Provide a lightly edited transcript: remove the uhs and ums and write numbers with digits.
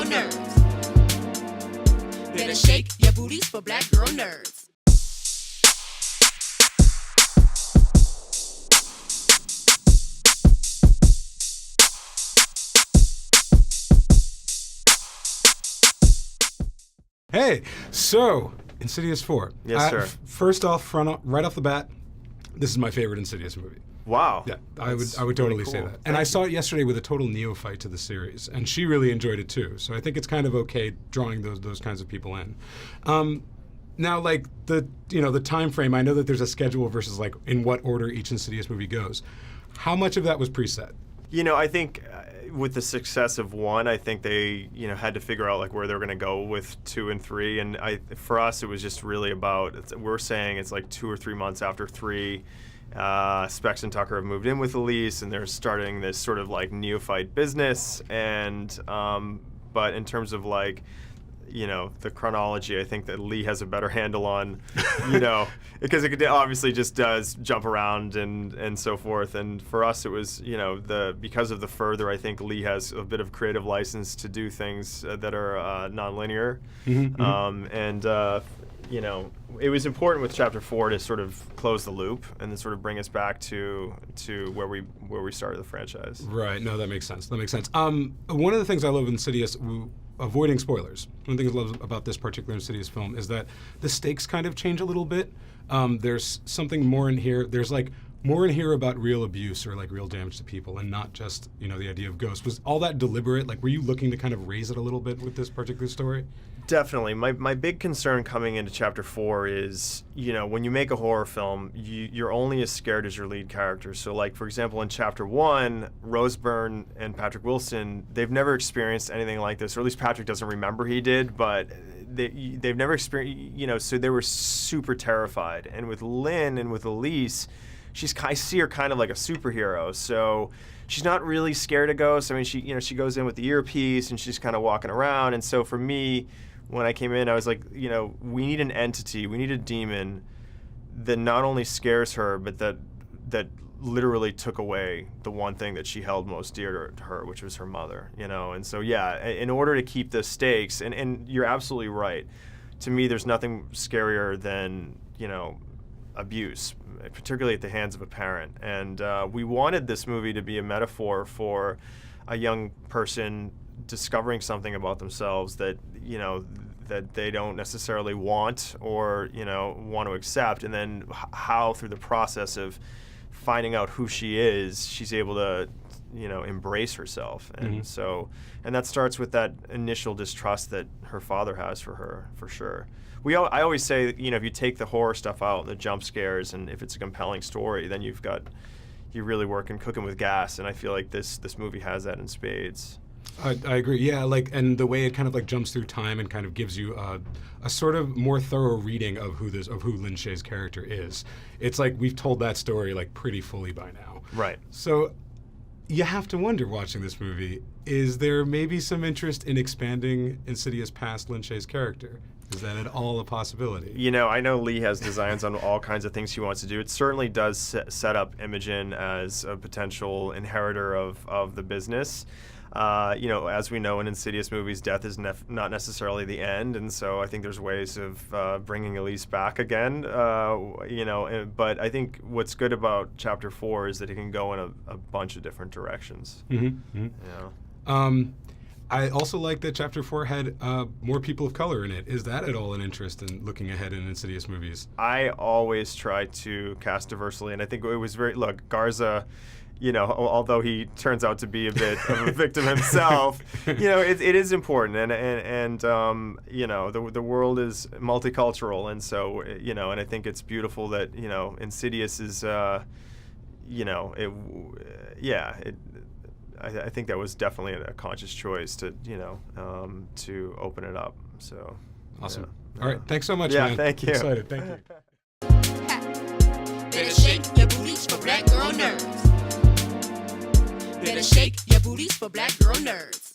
nerds. Better shake your booties for black girl nerds. Hey, so Insidious 4. Yes, sir. First off, right off the bat, this is my favorite Insidious movie. Wow. Yeah, I would totally say that. And I saw it yesterday with a total neophyte to the series, and she really enjoyed it too. So I think it's kind of okay drawing those kinds of people in. Now, like the time frame, I know that there's a schedule versus like in what order each Insidious movie goes. How much of that was preset? I think with the success of 1, I think they, had to figure out like where they're going to go with 2 and 3. And for us, it was just really about, we're saying it's like 2 or 3 months after 3. Specs and Tucker have moved in with Elise, and they're starting this sort of like neophyte business. And but in terms of like, the chronology, I think that Lee has a better handle on, because it obviously just does jump around and so forth. And for us, it was, because of the further, I think Lee has a bit of creative license to do things that are nonlinear. It was important with Chapter 4 to sort of close the loop and then sort of bring us back to where we started the franchise. Right. No, that makes sense. One of the things I love in Insidious, avoiding spoilers. One of the things I love about this particular Insidious film is that the stakes kind of change a little bit. There's something more in here. There's like more in here about real abuse or like real damage to people, and not just the idea of ghosts. Was all that deliberate? Like, were you looking to kind of raise it a little bit with this particular story? Definitely. My big concern coming into Chapter 4 is, when you make a horror film, you're only as scared as your lead character. So, like, for example, in Chapter 1, Rose Byrne and Patrick Wilson, they've never experienced anything like this, or at least Patrick doesn't remember he did, but they've never experienced, so they were super terrified. And with Lynn and with Elise, I see her kind of like a superhero. So she's not really scared of ghosts. I mean, she goes in with the earpiece and she's kind of walking around. And so for me, when I came in, I was like, we need an entity, we need a demon that not only scares her, but that literally took away the one thing that she held most dear to her, which was her mother, And so, yeah, in order to keep the stakes, and you're absolutely right. To me, there's nothing scarier than, abuse, particularly at the hands of a parent. And we wanted this movie to be a metaphor for a young person discovering something about themselves that that they don't necessarily want or want to accept, and then how through the process of finding out who she is, she's able to embrace herself. And so, and that starts with that initial distrust that her father has for her, for sure. I always say, if you take the horror stuff out, the jump scares, and if it's a compelling story, then you're really cooking with gas. And I feel like this movie has that in spades. I agree. Yeah, and the way it kind of like jumps through time and kind of gives you a sort of more thorough reading of who Lin Shaye's character is. It's like we've told that story like pretty fully by now. Right. So you have to wonder, watching this movie, is there maybe some interest in expanding Insidious past Lin Shaye's character? Is that at all a possibility? I know Lee has designs on all kinds of things he wants to do. It certainly does set up Imogen as a potential inheritor of the business. As we know in Insidious movies, death is not necessarily the end, and so I think there's ways of bringing Elise back again. But I think what's good about Chapter 4 is that it can go in a bunch of different directions. I also like that Chapter 4 had more people of color in it. Is that at all an interest in looking ahead in Insidious movies? I always try to cast diversely, and I think it was Garza, although he turns out to be a bit of a victim himself, it is important, and the world is multicultural, and so and I think it's beautiful that Insidious is I think that was definitely a conscious choice to open it up. So awesome. Yeah. All right, thanks so much, yeah, man. Thank you. I'm excited. Thank you. Better shake your booties for black girl nerds. Better shake your booties for black girl nerds.